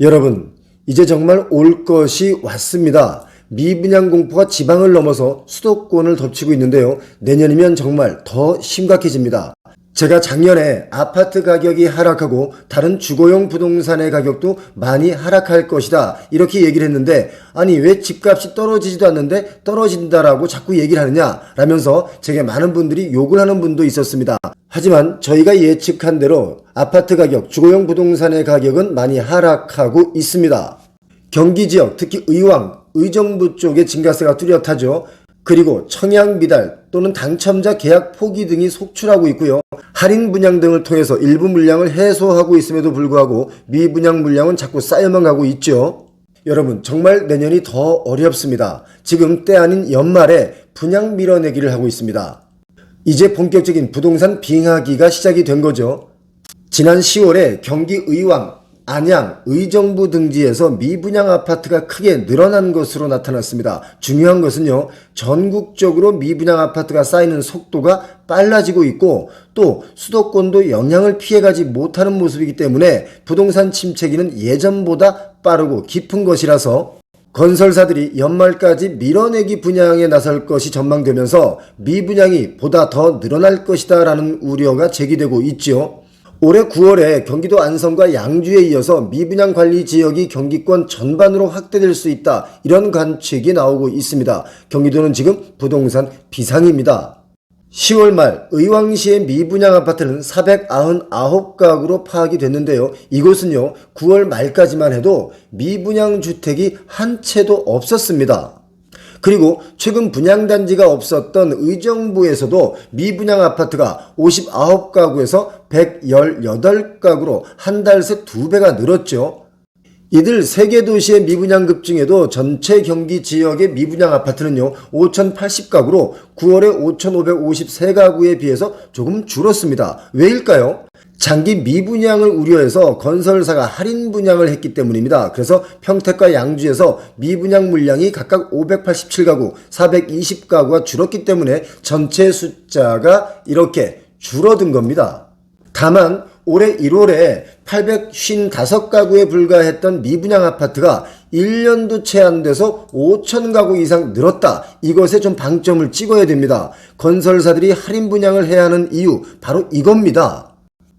여러분, 이제 정말 올 것이 왔습니다. 미분양 공포가 지방을 넘어서 수도권을 덮치고 있는데요. 내년이면 정말 더 심각해집니다. 제가 작년에 아파트 가격이 하락하고 다른 주거용 부동산의 가격도 많이 하락할 것이다 이렇게 얘기를 했는데, 아니 왜 집값이 떨어지지도 않는데 떨어진다라고 자꾸 얘기를 하느냐 라면서 제게 많은 분들이 욕을 하는 분도 있었습니다. 하지만 저희가 예측한 대로 아파트 가격, 주거용 부동산의 가격은 많이 하락하고 있습니다. 경기 지역, 특히 의왕, 의정부 쪽에 증가세가 뚜렷하죠. 그리고 청약 미달 또는 당첨자 계약 포기 등이 속출하고 있고요. 할인 분양 등을 통해서 일부 물량을 해소하고 있음에도 불구하고 미분양 물량은 자꾸 쌓여만 가고 있죠. 여러분, 정말 내년이 더 어렵습니다. 지금 때 아닌 연말에 분양 밀어내기를 하고 있습니다. 이제 본격적인 부동산 빙하기가 시작이 된 거죠. 지난 10월에 경기 의왕, 안양, 의정부 등지에서 미분양 아파트가 크게 늘어난 것으로 나타났습니다. 중요한 것은요, 전국적으로 미분양 아파트가 쌓이는 속도가 빨라지고 있고 또 수도권도 영향을 피해가지 못하는 모습이기 때문에 부동산 침체기는 예전보다 빠르고 깊은 것이라서 건설사들이 연말까지 밀어내기 분양에 나설 것이 전망되면서 미분양이 보다 더 늘어날 것이다 라는 우려가 제기되고 있죠. 올해 9월에 경기도 안성과 양주에 이어서 미분양 관리 지역이 경기권 전반으로 확대될 수 있다, 이런 관측이 나오고 있습니다. 경기도는 지금 부동산 비상입니다. 10월 말 의왕시의 미분양 아파트는 499가구로 파악이 됐는데요. 이곳은요 9월 말까지만 해도 미분양 주택이 한 채도 없었습니다. 그리고 최근 분양단지가 없었던 의정부에서도 미분양 아파트가 59가구에서 118가구로 한 달 새 2배가 늘었죠. 이들 3개 도시의 미분양 급증에도 전체 경기 지역의 미분양 아파트는요 5080가구로 9월에 5553가구에 비해서 조금 줄었습니다. 왜일까요? 장기 미분양을 우려해서 건설사가 할인 분양을 했기 때문입니다. 그래서 평택과 양주에서 미분양 물량이 각각 587가구, 420가구가 줄었기 때문에 전체 숫자가 이렇게 줄어든 겁니다. 다만 올해 1월에 855가구에 불과했던 미분양 아파트가 1년도 채 안 돼서 5,000가구 이상 늘었다. 이것에 좀 방점을 찍어야 됩니다. 건설사들이 할인 분양을 해야 하는 이유, 바로 이겁니다.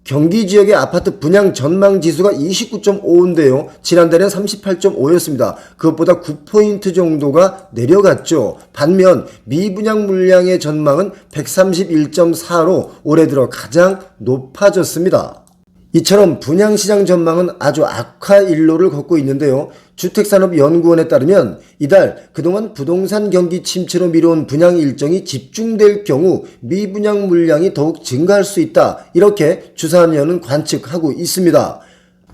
경기 지역의 아파트 분양 전망 지수가 29.5인데요. 지난달엔 38.5였습니다. 그것보다 9포인트 정도가 내려갔죠. 반면 미분양 물량의 전망은 131.4로 올해 들어 가장 높아졌습니다. 이처럼 분양시장 전망은 아주 악화 일로를 걷고 있는데요. 주택산업연구원에 따르면 이달 그동안 부동산 경기 침체로 미뤄온 분양 일정이 집중될 경우 미분양 물량이 더욱 증가할 수 있다, 이렇게 주사위원은 관측하고 있습니다.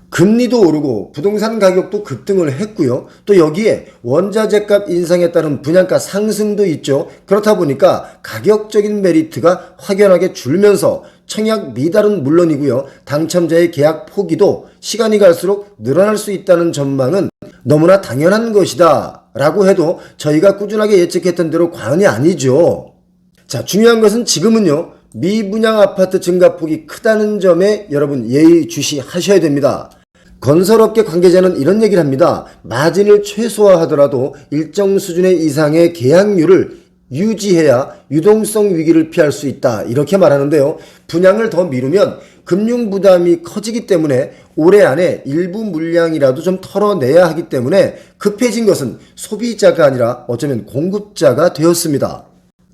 금리도 오르고 부동산 가격도 급등을 했고요. 또 여기에 원자재값 인상에 따른 분양가 상승도 있죠. 그렇다 보니까 가격적인 메리트가 확연하게 줄면서 청약 미달은 물론이고요. 당첨자의 계약 포기도 시간이 갈수록 늘어날 수 있다는 전망은 너무나 당연한 것이다 라고 해도 저희가 꾸준하게 예측했던 대로 과언이 아니죠. 자, 중요한 것은 지금은요 미분양 아파트 증가폭이 크다는 점에 여러분 예의주시하셔야 됩니다. 건설업계 관계자는 이런 얘기를 합니다. 마진을 최소화하더라도 일정 수준의 이상의 계약률을 유지해야 유동성 위기를 피할 수 있다, 이렇게 말하는데요. 분양을 더 미루면 금융 부담이 커지기 때문에 올해 안에 일부 물량이라도 좀 털어내야 하기 때문에 급해진 것은 소비자가 아니라 어쩌면 공급자가 되었습니다.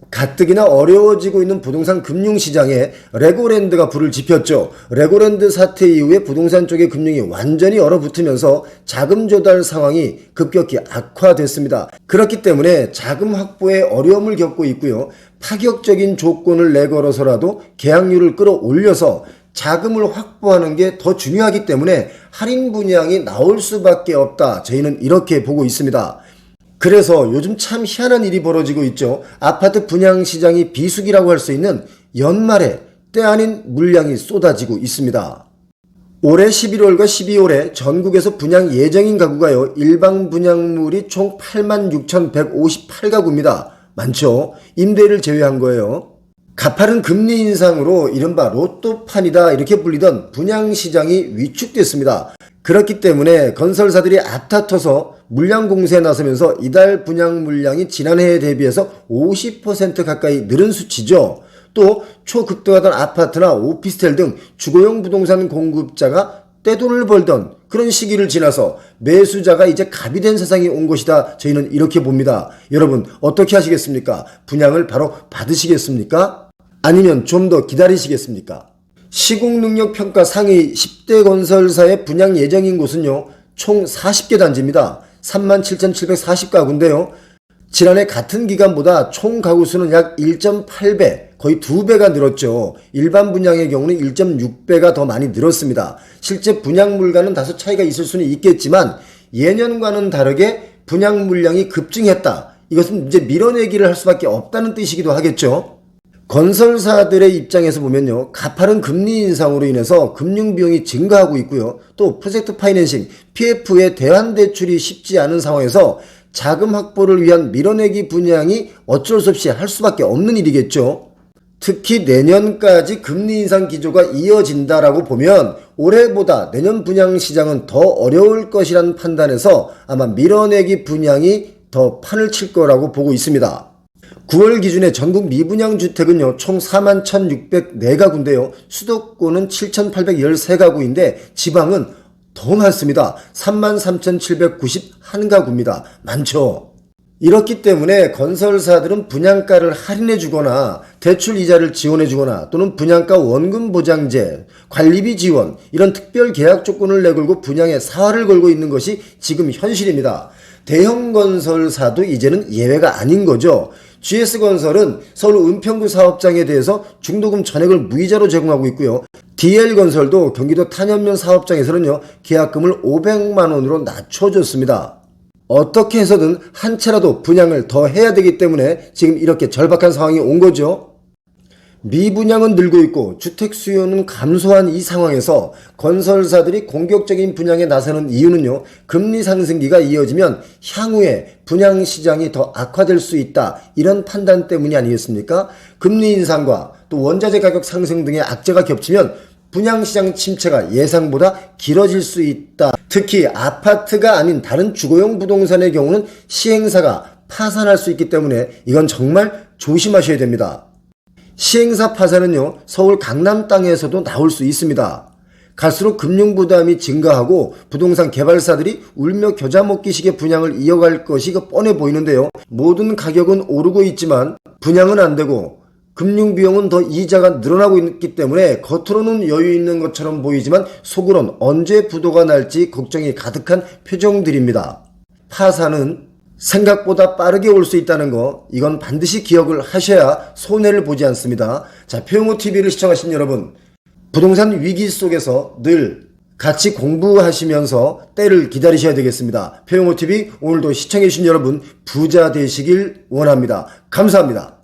가뜩이나 어려워지고 있는 부동산 금융시장에 레고랜드가 불을 지폈죠. 레고랜드 사태 이후에 부동산 쪽의 금융이 완전히 얼어붙으면서 자금 조달 상황이 급격히 악화됐습니다. 그렇기 때문에 자금 확보에 어려움을 겪고 있고요. 파격적인 조건을 내걸어서라도 계약률을 끌어올려서 자금을 확보하는 게 더 중요하기 때문에 할인 분양이 나올 수밖에 없다, 저희는 이렇게 보고 있습니다. 그래서 요즘 참 희한한 일이 벌어지고 있죠. 아파트 분양 시장이 비수기라고 할 수 있는 연말에 때 아닌 물량이 쏟아지고 있습니다. 올해 11월과 12월에 전국에서 분양 예정인 가구가요, 일방 분양물이 총 86,158가구입니다. 많죠? 임대를 제외한 거예요. 가파른 금리 인상으로 이른바 로또판이다 이렇게 불리던 분양시장이 위축됐습니다. 그렇기 때문에 건설사들이 앞다퉈서 물량 공세에 나서면서 이달 분양 물량이 지난해에 대비해서 50% 가까이 늘은 수치죠. 또 초급등하던 아파트나 오피스텔 등 주거용 부동산 공급자가 떼돈을 벌던 그런 시기를 지나서 매수자가 이제 갑이 된 세상이 온 것이다. 저희는 이렇게 봅니다. 여러분 어떻게 하시겠습니까? 분양을 바로 받으시겠습니까? 아니면 좀 더 기다리시겠습니까? 시공능력 평가 상위 10대 건설사의 분양 예정인 곳은요, 총 40개 단지입니다. 37,740가구인데요. 지난해 같은 기간보다 총 가구 수는 약 1.8배, 거의 2배가 늘었죠. 일반 분양의 경우는 1.6배가 더 많이 늘었습니다. 실제 분양 물가는 다소 차이가 있을 수는 있겠지만 예년과는 다르게 분양 물량이 급증했다. 이것은 이제 밀어내기를 할 수밖에 없다는 뜻이기도 하겠죠. 건설사들의 입장에서 보면요, 가파른 금리 인상으로 인해서 금융 비용이 증가하고 있고요. 또 프로젝트 파이낸싱, PF의 대환 대출이 쉽지 않은 상황에서 자금 확보를 위한 밀어내기 분양이 어쩔 수 없이 할 수밖에 없는 일이겠죠. 특히 내년까지 금리 인상 기조가 이어진다라고 보면 올해보다 내년 분양 시장은 더 어려울 것이라는 판단에서 아마 밀어내기 분양이 더 판을 칠 거라고 보고 있습니다. 9월 기준의 전국 미분양 주택은요, 총 41,604가구인데요. 수도권은 7,813가구인데 지방은 더 많습니다. 33,791가구입니다. 많죠? 이렇기 때문에 건설사들은 분양가를 할인해 주거나 대출 이자를 지원해 주거나 또는 분양가 원금 보장제, 관리비 지원 이런 특별 계약 조건을 내걸고 분양에 사활을 걸고 있는 것이 지금 현실입니다. 대형 건설사도 이제는 예외가 아닌 거죠. GS건설은 서울 은평구 사업장에 대해서 중도금 전액을 무이자로 제공하고 있고요. DL건설도 경기도 탄현면 사업장에서는요, 계약금을 500만 원으로 낮춰줬습니다. 어떻게 해서든 한 채라도 분양을 더 해야 되기 때문에 지금 이렇게 절박한 상황이 온 거죠. 미분양은 늘고 있고 주택 수요는 감소한 이 상황에서 건설사들이 공격적인 분양에 나서는 이유는요, 금리 상승기가 이어지면 향후에 분양 시장이 더 악화될 수 있다, 이런 판단 때문이 아니겠습니까? 금리 인상과 또 원자재 가격 상승 등의 악재가 겹치면 분양시장 침체가 예상보다 길어질 수 있다. 특히 아파트가 아닌 다른 주거용 부동산의 경우는 시행사가 파산할 수 있기 때문에 이건 정말 조심하셔야 됩니다. 시행사 파산은요, 서울 강남 땅에서도 나올 수 있습니다. 갈수록 금융부담이 증가하고 부동산 개발사들이 울며 겨자 먹기식의 분양을 이어갈 것이 뻔해 보이는데요. 모든 가격은 오르고 있지만 분양은 안 되고 금융비용은 더 이자가 늘어나고 있기 때문에 겉으로는 여유 있는 것처럼 보이지만 속으론 언제 부도가 날지 걱정이 가득한 표정들입니다. 파산은 생각보다 빠르게 올 수 있다는 거, 이건 반드시 기억을 하셔야 손해를 보지 않습니다. 자, 표용호TV를 시청하신 여러분, 부동산 위기 속에서 늘 같이 공부하시면서 때를 기다리셔야 되겠습니다. 표용호TV 오늘도 시청해주신 여러분 부자 되시길 원합니다. 감사합니다.